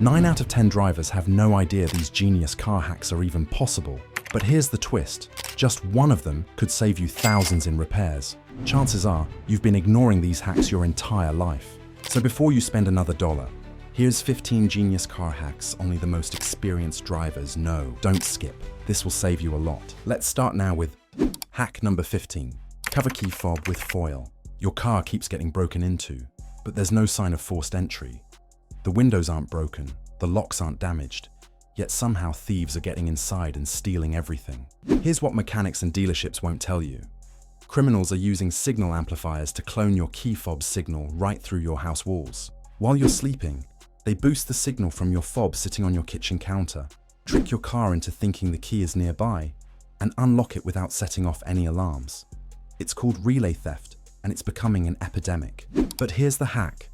9 out of 10 drivers have no idea these genius car hacks are even possible. But here's the twist. Just one of them could save you thousands in repairs. Chances are you've been ignoring these hacks your entire life. So before you spend another dollar, here's 15 genius car hacks only the most experienced drivers know. Don't skip. This will save you a lot. Let's start now with hack number 15. Cover key fob with foil. Your car keeps getting broken into, but there's no sign of forced entry. The windows aren't broken, the locks aren't damaged, yet somehow thieves are getting inside and stealing everything. Here's what mechanics and dealerships won't tell you. Criminals are using signal amplifiers to clone your key fob signal right through your house walls. While you're sleeping, they boost the signal from your fob sitting on your kitchen counter, trick your car into thinking the key is nearby, and unlock it without setting off any alarms. It's called relay theft, and it's becoming an epidemic. But here's the hack.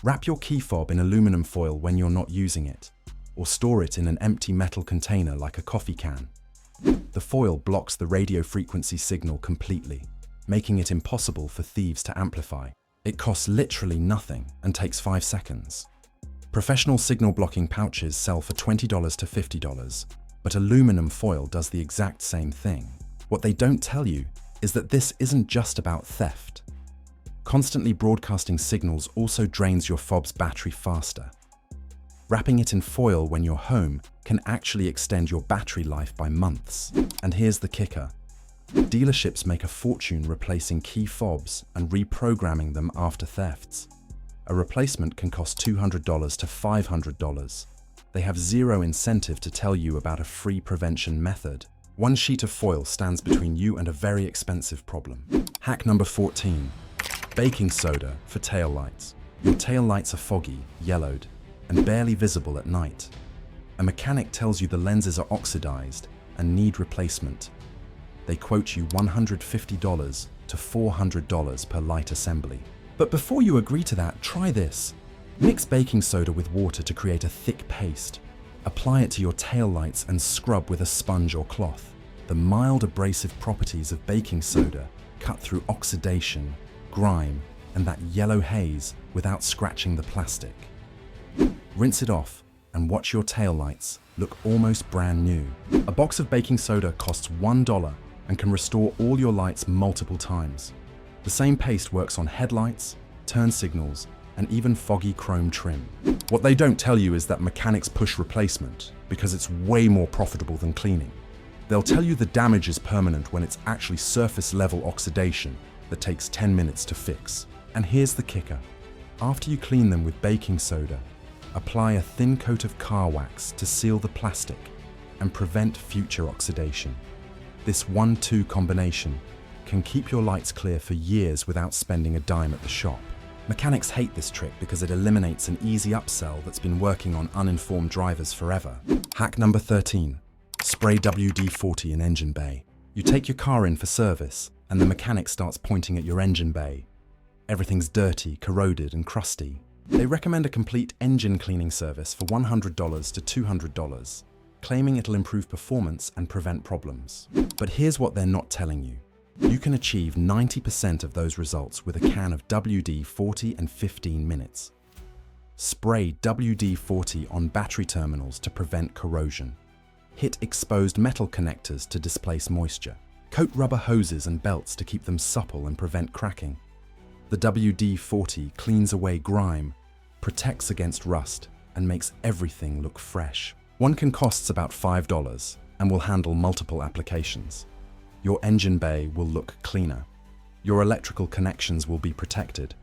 Wrap your key fob in aluminum foil when you're not using it, or store it in an empty metal container like a coffee can. The foil blocks the radio frequency signal completely, making it impossible for thieves to amplify. It costs literally nothing and takes 5 seconds. Professional signal blocking pouches sell for $20 to $50, but aluminum foil does the exact same thing. What they don't tell you is that this isn't just about theft. Constantly broadcasting signals also drains your fob's battery faster. Wrapping it in foil when you're home can actually extend your battery life by months. And here's the kicker. Dealerships make a fortune replacing key fobs and reprogramming them after thefts. A replacement can cost $200 to $500. They have zero incentive to tell you about a free prevention method. One sheet of foil stands between you and a very expensive problem. Hack number 14. Baking soda for taillights. Your taillights are foggy, yellowed, and barely visible at night. A mechanic tells you the lenses are oxidized and need replacement. They quote you $150 to $400 per light assembly. But before you agree to that, try this. Mix baking soda with water to create a thick paste. Apply it to your taillights and scrub with a sponge or cloth. The mild abrasive properties of baking soda cut through oxidation, grime, and that yellow haze without scratching the plastic. Rinse it off and watch your taillights look almost brand new. A box of baking soda costs $1 and can restore all your lights multiple times. The same paste works on headlights, turn signals, and even foggy chrome trim. What they don't tell you is that mechanics push replacement because it's way more profitable than cleaning. They'll tell you the damage is permanent when it's actually surface level oxidation that takes 10 minutes to fix. And here's the kicker. After you clean them with baking soda, apply a thin coat of car wax to seal the plastic and prevent future oxidation. This 1-2 combination can keep your lights clear for years without spending a dime at the shop. Mechanics hate this trick because it eliminates an easy upsell that's been working on uninformed drivers forever. Hack number 13. Spray WD-40 in engine bay. You take your car in for service, and the mechanic starts pointing at your engine bay. Everything's dirty, corroded, and crusty. They recommend a complete engine cleaning service for $100 to $200, claiming it'll improve performance and prevent problems. But here's what they're not telling you. You can achieve 90% of those results with a can of WD-40 in 15 minutes. Spray WD-40 on battery terminals to prevent corrosion. Hit exposed metal connectors to displace moisture. Coat rubber hoses and belts to keep them supple and prevent cracking. The WD-40 cleans away grime, protects against rust, and makes everything look fresh. One can cost about $5 and will handle multiple applications. Your engine bay will look cleaner. Your electrical connections will be protected,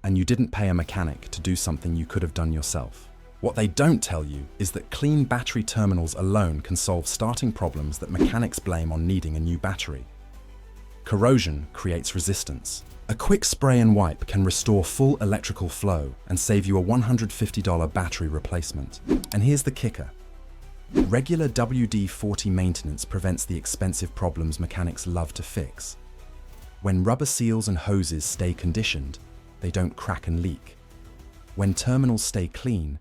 and you didn't pay a mechanic to do something you could have done yourself. What they don't tell you is that clean battery terminals alone can solve starting problems that mechanics blame on needing a new battery. Corrosion creates resistance. A quick spray and wipe can restore full electrical flow and save you a $150 battery replacement. And here's the kicker. Regular WD-40 maintenance prevents the expensive problems mechanics love to fix. When rubber seals and hoses stay conditioned, they don't crack and leak. When terminals stay clean,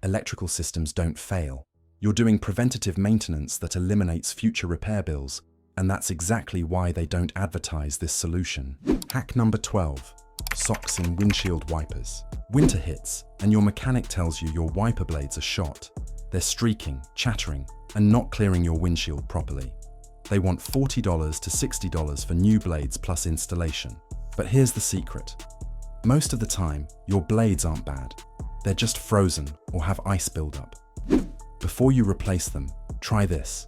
electrical systems don't fail. You're doing preventative maintenance that eliminates future repair bills And that's exactly why they don't advertise this solution. Hack number 12. Socks in windshield wipers. Winter hits, and your mechanic tells you your wiper blades are shot. They're streaking, chattering, and not clearing your windshield properly. They want $40 to $60 for new blades plus installation. But here's the secret. Most of the time, your blades aren't bad. They're just frozen or have ice buildup. Before you replace them, try this.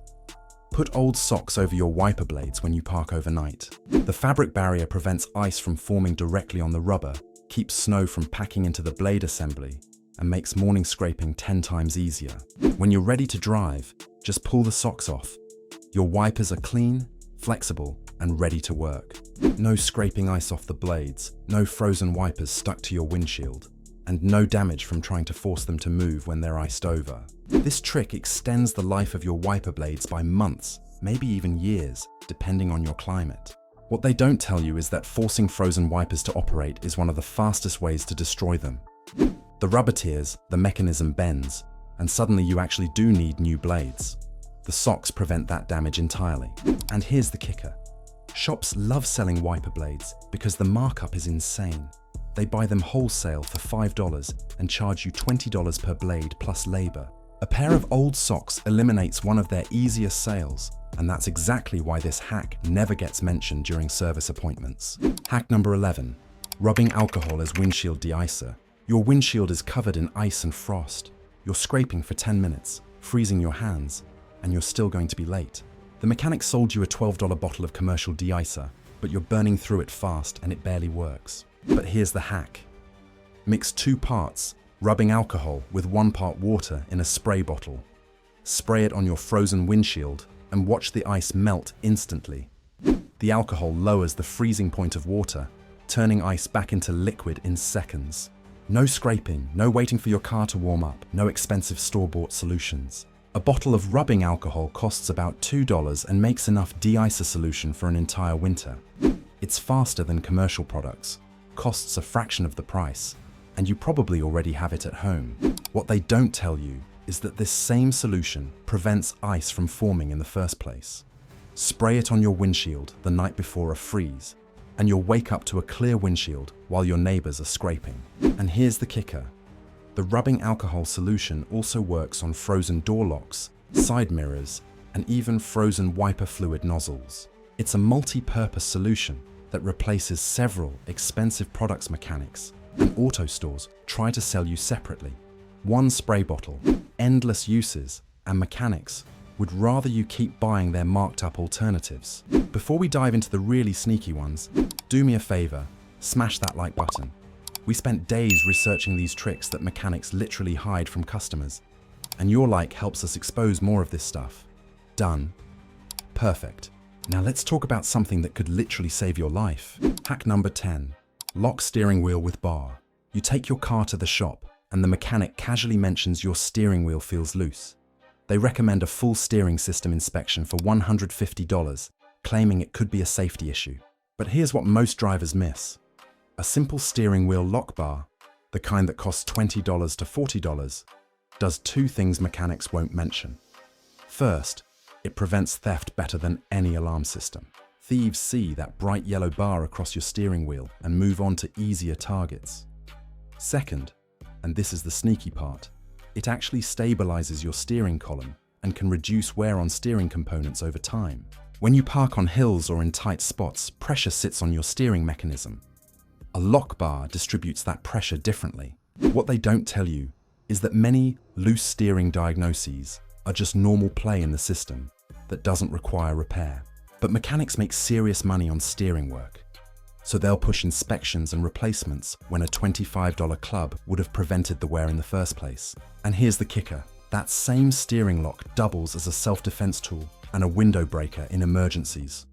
Put old socks over your wiper blades when you park overnight. The fabric barrier prevents ice from forming directly on the rubber, keeps snow from packing into the blade assembly, and makes morning scraping 10 times easier. When you're ready to drive, just pull the socks off. Your wipers are clean, flexible, and ready to work. No scraping ice off the blades, no frozen wipers stuck to your windshield, and no damage from trying to force them to move when they're iced over. This trick extends the life of your wiper blades by months, maybe even years, depending on your climate. What they don't tell you is that forcing frozen wipers to operate is one of the fastest ways to destroy them. The rubber tears, the mechanism bends, and suddenly you actually do need new blades. The socks prevent that damage entirely. And here's the kicker. Shops love selling wiper blades because the markup is insane. They buy them wholesale for $5 and charge you $20 per blade plus labor. A pair of old socks eliminates one of their easiest sales, and that's exactly why this hack never gets mentioned during service appointments. Hack number 11. Rubbing alcohol as windshield deicer. Your windshield is covered in ice and frost. You're scraping for 10 minutes, freezing your hands, and you're still going to be late. The mechanic sold you a $12 bottle of commercial deicer, but you're burning through it fast and it barely works. But here's the hack. Mix 2 parts, rubbing alcohol with 1 part water in a spray bottle. Spray it on your frozen windshield and watch the ice melt instantly. The alcohol lowers the freezing point of water, turning ice back into liquid in seconds. No scraping, no waiting for your car to warm up, no expensive store-bought solutions. A bottle of rubbing alcohol costs about $2 and makes enough de-icer solution for an entire winter. It's faster than commercial products, costs a fraction of the price, and you probably already have it at home. What they don't tell you is that this same solution prevents ice from forming in the first place. Spray it on your windshield the night before a freeze, and you'll wake up to a clear windshield while your neighbors are scraping. And here's the kicker. The rubbing alcohol solution also works on frozen door locks, side mirrors, and even frozen wiper fluid nozzles. It's a multi-purpose solution that replaces several expensive products mechanics, and auto stores try to sell you separately. One spray bottle, endless uses, and mechanics would rather you keep buying their marked up alternatives. Before we dive into the really sneaky ones, do me a favor, smash that like button. We spent days researching these tricks that mechanics literally hide from customers, and your like helps us expose more of this stuff. Done. Perfect. Now let's talk about something that could literally save your life. Hack number 10. Lock steering wheel with bar. You take your car to the shop, and the mechanic casually mentions your steering wheel feels loose. They recommend a full steering system inspection for $150, claiming it could be a safety issue. But here's what most drivers miss. A simple steering wheel lock bar, the kind that costs $20 to $40, does 2 things mechanics won't mention. First, it prevents theft better than any alarm system. Thieves see that bright yellow bar across your steering wheel and move on to easier targets. Second, and this is the sneaky part, it actually stabilizes your steering column and can reduce wear on steering components over time. When you park on hills or in tight spots, pressure sits on your steering mechanism. A lock bar distributes that pressure differently. What they don't tell you is that many loose steering diagnoses are just normal play in the system that doesn't require repair. But mechanics make serious money on steering work, so they'll push inspections and replacements when a $25 club would have prevented the wear in the first place. And here's the kicker. That same steering lock doubles as a self-defense tool and a window breaker in emergencies.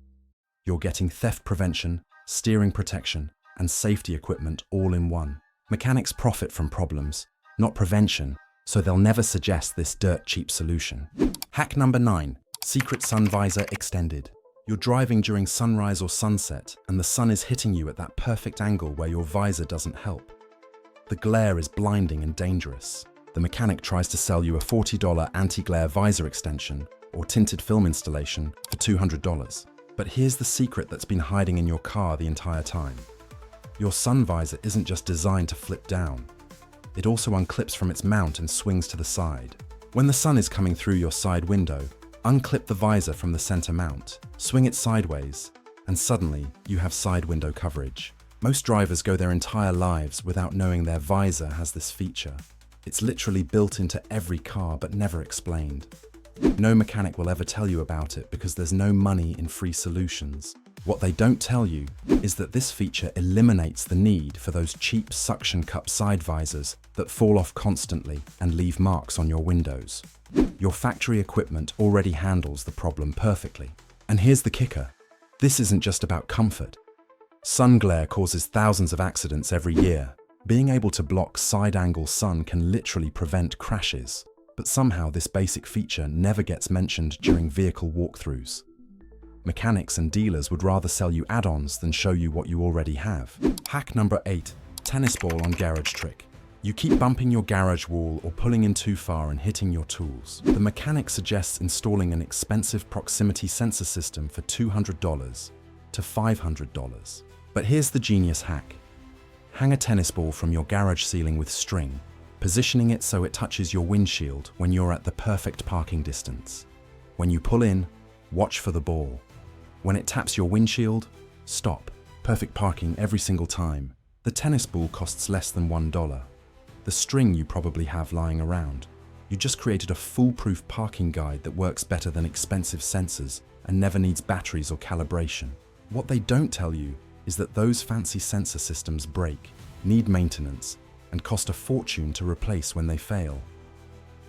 You're getting theft prevention, steering protection, and safety equipment all in one. Mechanics profit from problems, not prevention, so they'll never suggest this dirt cheap solution. Hack number 9. Secret sun visor extended. You're driving during sunrise or sunset, and the sun is hitting you at that perfect angle where your visor doesn't help. The glare is blinding and dangerous. The mechanic tries to sell you a $40 anti-glare visor extension or tinted film installation for $200. But here's the secret that's been hiding in your car the entire time. Your sun visor isn't just designed to flip down. It also unclips from its mount and swings to the side. When the sun is coming through your side window, unclip the visor from the center mount, swing it sideways, and suddenly you have side window coverage. Most drivers go their entire lives without knowing their visor has this feature. It's literally built into every car but never explained. No mechanic will ever tell you about it because there's no money in free solutions. What they don't tell you is that this feature eliminates the need for those cheap suction cup side visors that fall off constantly and leave marks on your windows. Your factory equipment already handles the problem perfectly. And here's the kicker. This isn't just about comfort. Sun glare causes thousands of accidents every year. Being able to block side-angle sun can literally prevent crashes. But somehow this basic feature never gets mentioned during vehicle walkthroughs. Mechanics and dealers would rather sell you add-ons than show you what you already have. Hack number 8. Tennis ball on garage trick. You keep bumping your garage wall or pulling in too far and hitting your tools. The mechanic suggests installing an expensive proximity sensor system for $200 to $500. But here's the genius hack. Hang a tennis ball from your garage ceiling with string, positioning it so it touches your windshield when you're at the perfect parking distance. When you pull in, watch for the ball. When it taps your windshield, stop. Perfect parking every single time. The tennis ball costs less than $1. The string you probably have lying around. You just created a foolproof parking guide that works better than expensive sensors and never needs batteries or calibration. What they don't tell you is that those fancy sensor systems break, need maintenance, and cost a fortune to replace when they fail.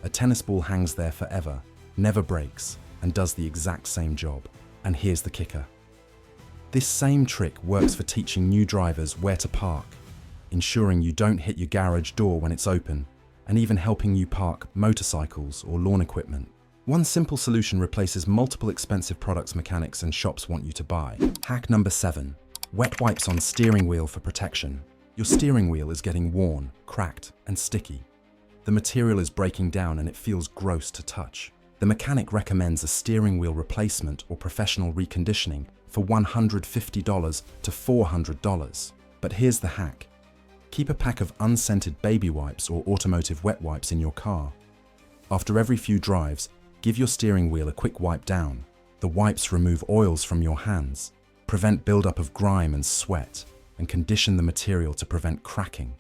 A tennis ball hangs there forever, never breaks, and does the exact same job. And here's the kicker. This same trick works for teaching new drivers where to park, ensuring you don't hit your garage door when it's open, and even helping you park motorcycles or lawn equipment. One simple solution replaces multiple expensive products mechanics and shops want you to buy. Hack number 7. Wet wipes on steering wheel for protection. Your steering wheel is getting worn, cracked, and sticky. The material is breaking down and it feels gross to touch. The mechanic recommends a steering wheel replacement or professional reconditioning for $150 to $400. But here's the hack. Keep a pack of unscented baby wipes or automotive wet wipes in your car. After every few drives, give your steering wheel a quick wipe down. The wipes remove oils from your hands, prevent buildup of grime and sweat, and condition the material to prevent cracking.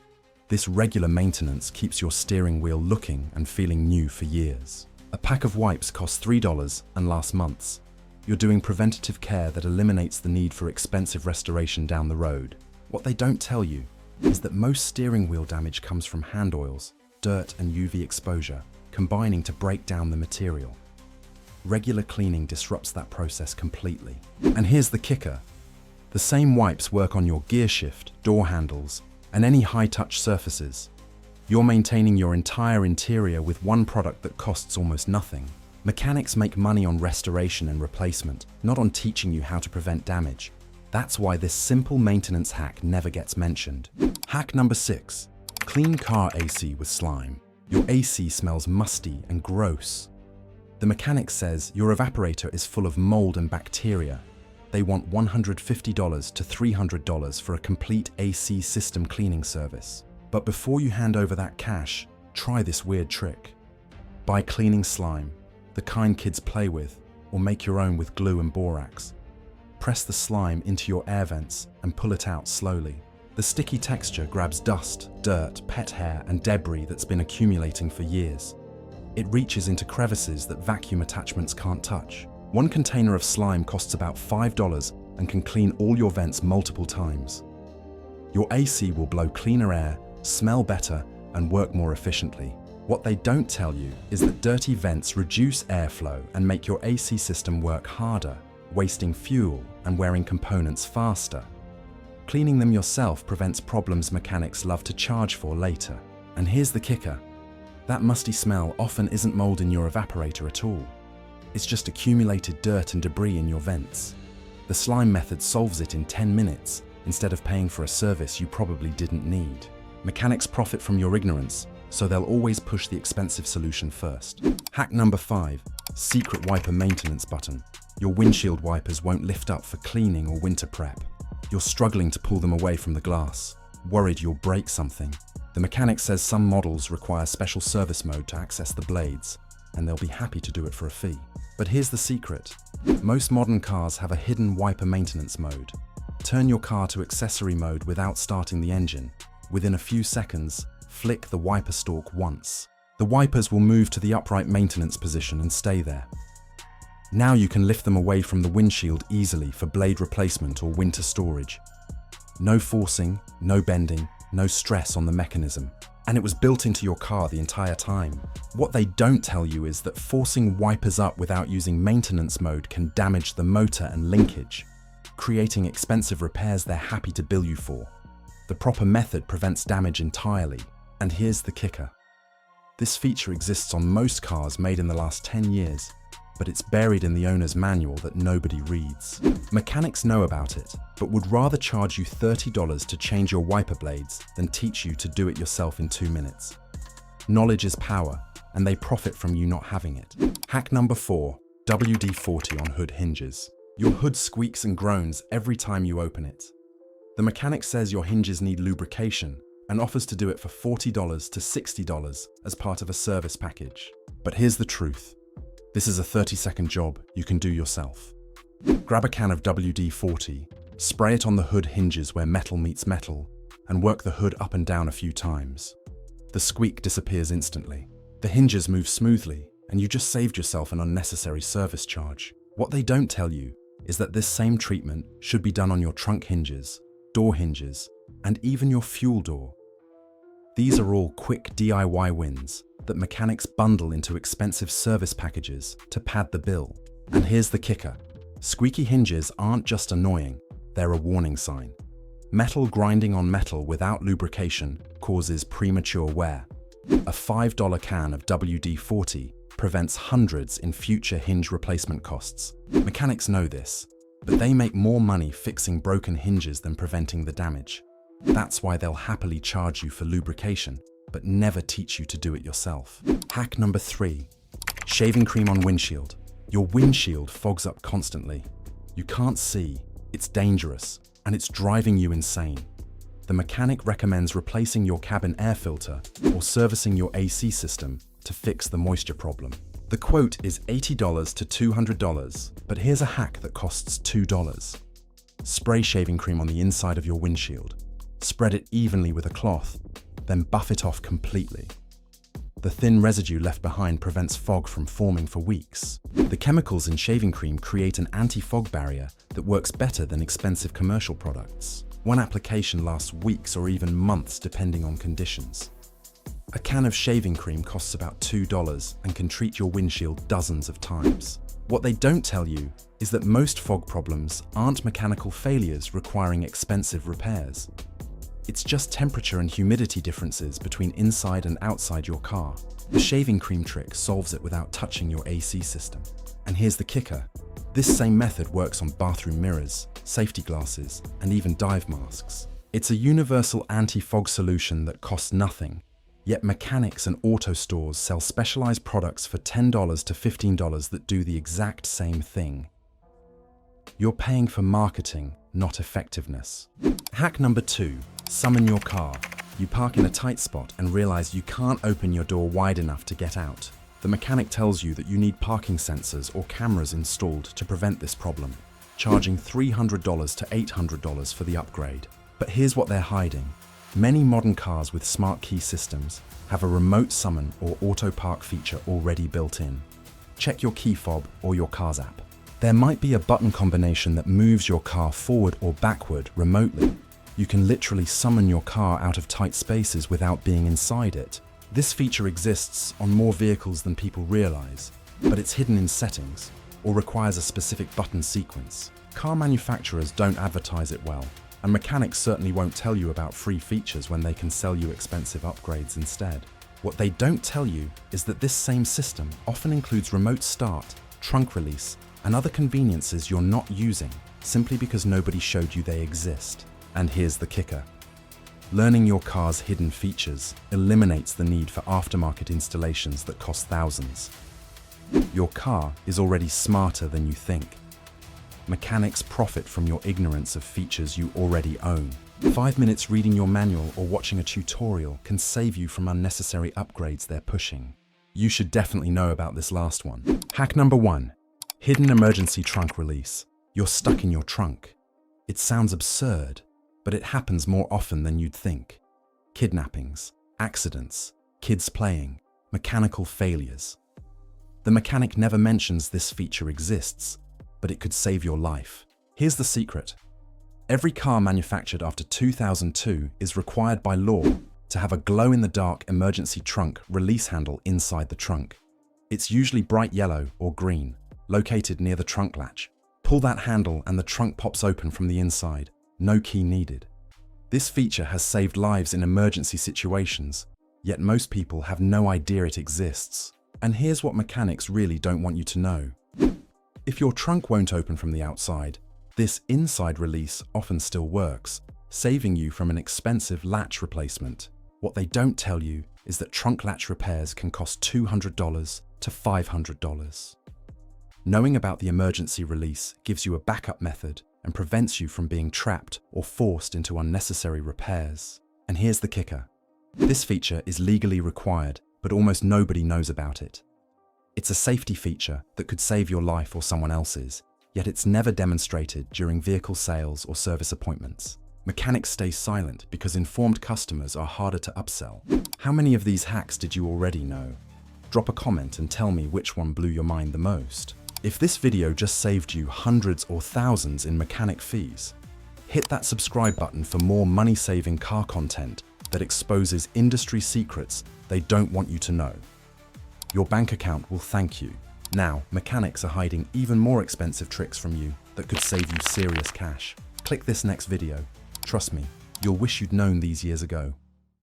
This regular maintenance keeps your steering wheel looking and feeling new for years. A pack of wipes costs $3 and lasts months. You're doing preventative care that eliminates the need for expensive restoration down the road. What they don't tell you is that most steering wheel damage comes from hand oils, dirt and UV exposure, combining to break down the material. Regular cleaning disrupts that process completely. And here's the kicker. The same wipes work on your gear shift, door handles, and any high-touch surfaces. You're maintaining your entire interior with one product that costs almost nothing. Mechanics make money on restoration and replacement, not on teaching you how to prevent damage. That's why this simple maintenance hack never gets mentioned. Hack number 6. Clean car AC with slime. Your AC smells musty and gross. The mechanic says your evaporator is full of mold and bacteria. They want $150 to $300 for a complete AC system cleaning service. But before you hand over that cash, try this weird trick. Buy cleaning slime, the kind kids play with, or make your own with glue and borax. Press the slime into your air vents and pull it out slowly. The sticky texture grabs dust, dirt, pet hair, and debris that's been accumulating for years. It reaches into crevices that vacuum attachments can't touch. One container of slime costs about $5 and can clean all your vents multiple times. Your AC will blow cleaner air, smell better, and work more efficiently. What they don't tell you is that dirty vents reduce airflow and make your AC system work harder, wasting fuel and wearing components faster. Cleaning them yourself prevents problems mechanics love to charge for later. And here's the kicker. That musty smell often isn't mold in your evaporator at all. It's just accumulated dirt and debris in your vents. The slime method solves it in 10 minutes instead of paying for a service you probably didn't need. Mechanics profit from your ignorance, so they'll always push the expensive solution first. Hack number 5. secret wiper maintenance button. Your windshield wipers won't lift up for cleaning or winter prep. You're struggling to pull them away from the glass, worried you'll break something. The mechanic says some models require special service mode to access the blades, and they'll be happy to do it for a fee. But here's the secret. Most modern cars have a hidden wiper maintenance mode. Turn your car to accessory mode without starting the engine. Within a few seconds, flick the wiper stalk once. The wipers will move to the upright maintenance position and stay there. Now you can lift them away from the windshield easily for blade replacement or winter storage. No forcing, no bending, no stress on the mechanism. And it was built into your car the entire time. What they don't tell you is that forcing wipers up without using maintenance mode can damage the motor and linkage, creating expensive repairs they're happy to bill you for. The proper method prevents damage entirely. And here's the kicker. This feature exists on most cars made in the last 10 years, but it's buried in the owner's manual that nobody reads. Mechanics know about it, but would rather charge you $30 to change your wiper blades than teach you to do it yourself in 2 minutes. Knowledge is power, and they profit from you not having it. Hack number 4, WD-40 on hood hinges. Your hood squeaks and groans every time you open it. The mechanic says your hinges need lubrication and offers to do it for $40 to $60 as part of a service package. But here's the truth. This is a 30-second job you can do yourself. Grab a can of WD-40, spray it on the hood hinges where metal meets metal, and work the hood up and down a few times. The squeak disappears instantly. The hinges move smoothly, and you just saved yourself an unnecessary service charge. What they don't tell you is that this same treatment should be done on your trunk hinges, door hinges, and even your fuel door. These are all quick DIY wins that mechanics bundle into expensive service packages to pad the bill. And here's the kicker. Squeaky hinges aren't just annoying, they're a warning sign. Metal grinding on metal without lubrication causes premature wear. A $5 can of WD-40 prevents hundreds in future hinge replacement costs. Mechanics know this, but they make more money fixing broken hinges than preventing the damage. That's why they'll happily charge you for lubrication, but never teach you to do it yourself. Hack number 3, shaving cream on windshield. Your windshield fogs up constantly. You can't see, it's dangerous, and it's driving you insane. The mechanic recommends replacing your cabin air filter or servicing your AC system to fix the moisture problem. The quote is $80 to $200, but here's a hack that costs $2. Spray shaving cream on the inside of your windshield. Spread it evenly with a cloth, then buff it off completely. The thin residue left behind prevents fog from forming for weeks. The chemicals in shaving cream create an anti-fog barrier that works better than expensive commercial products. One application lasts weeks or even months depending on conditions. A can of shaving cream costs about $2 and can treat your windshield dozens of times. What they don't tell you is that most fog problems aren't mechanical failures requiring expensive repairs. It's just temperature and humidity differences between inside and outside your car. The shaving cream trick solves it without touching your AC system. And here's the kicker. This same method works on bathroom mirrors, safety glasses, and even dive masks. It's a universal anti-fog solution that costs nothing, yet mechanics and auto stores sell specialized products for $10 to $15 that do the exact same thing. You're paying for marketing, not effectiveness. Hack number 2, summon your car. You park in a tight spot and realize you can't open your door wide enough to get out. The mechanic tells you that you need parking sensors or cameras installed to prevent this problem, charging $300 to $800 for the upgrade. But here's what they're hiding. Many modern cars with smart key systems have a remote summon or auto park feature already built in. Check your key fob or your car's app. There might be a button combination that moves your car forward or backward remotely. You can literally summon your car out of tight spaces without being inside it. This feature exists on more vehicles than people realize, but it's hidden in settings or requires a specific button sequence. Car manufacturers don't advertise it well, and mechanics certainly won't tell you about free features when they can sell you expensive upgrades instead. What they don't tell you is that this same system often includes remote start, trunk release, and other conveniences you're not using simply because nobody showed you they exist. And here's the kicker. Learning your car's hidden features eliminates the need for aftermarket installations that cost thousands. Your car is already smarter than you think. Mechanics profit from your ignorance of features you already own. 5 minutes reading your manual or watching a tutorial can save you from unnecessary upgrades they're pushing. You should definitely know about this last one. Hack number 1. Hidden emergency trunk release. You're stuck in your trunk. It sounds absurd, but it happens more often than you'd think. Kidnappings, accidents, kids playing, mechanical failures. The mechanic never mentions this feature exists, but it could save your life. Here's the secret. Every car manufactured after 2002 is required by law to have a glow-in-the-dark emergency trunk release handle inside the trunk. It's usually bright yellow or green, located near the trunk latch. Pull that handle and the trunk pops open from the inside. No key needed. This feature has saved lives in emergency situations, yet most people have no idea it exists. And here's what mechanics really don't want you to know. If your trunk won't open from the outside, this inside release often still works, saving you from an expensive latch replacement. What they don't tell you is that trunk latch repairs can cost $200 to $500. Knowing about the emergency release gives you a backup method and prevents you from being trapped or forced into unnecessary repairs. And here's the kicker. This feature is legally required, but almost nobody knows about it. It's a safety feature that could save your life or someone else's, yet it's never demonstrated during vehicle sales or service appointments. Mechanics stay silent because informed customers are harder to upsell. How many of these hacks did you already know? Drop a comment and tell me which one blew your mind the most. If this video just saved you hundreds or thousands in mechanic fees, hit that subscribe button for more money-saving car content that exposes industry secrets they don't want you to know. Your bank account will thank you. Now, mechanics are hiding even more expensive tricks from you that could save you serious cash. Click this next video. Trust me, you'll wish you'd known these years ago.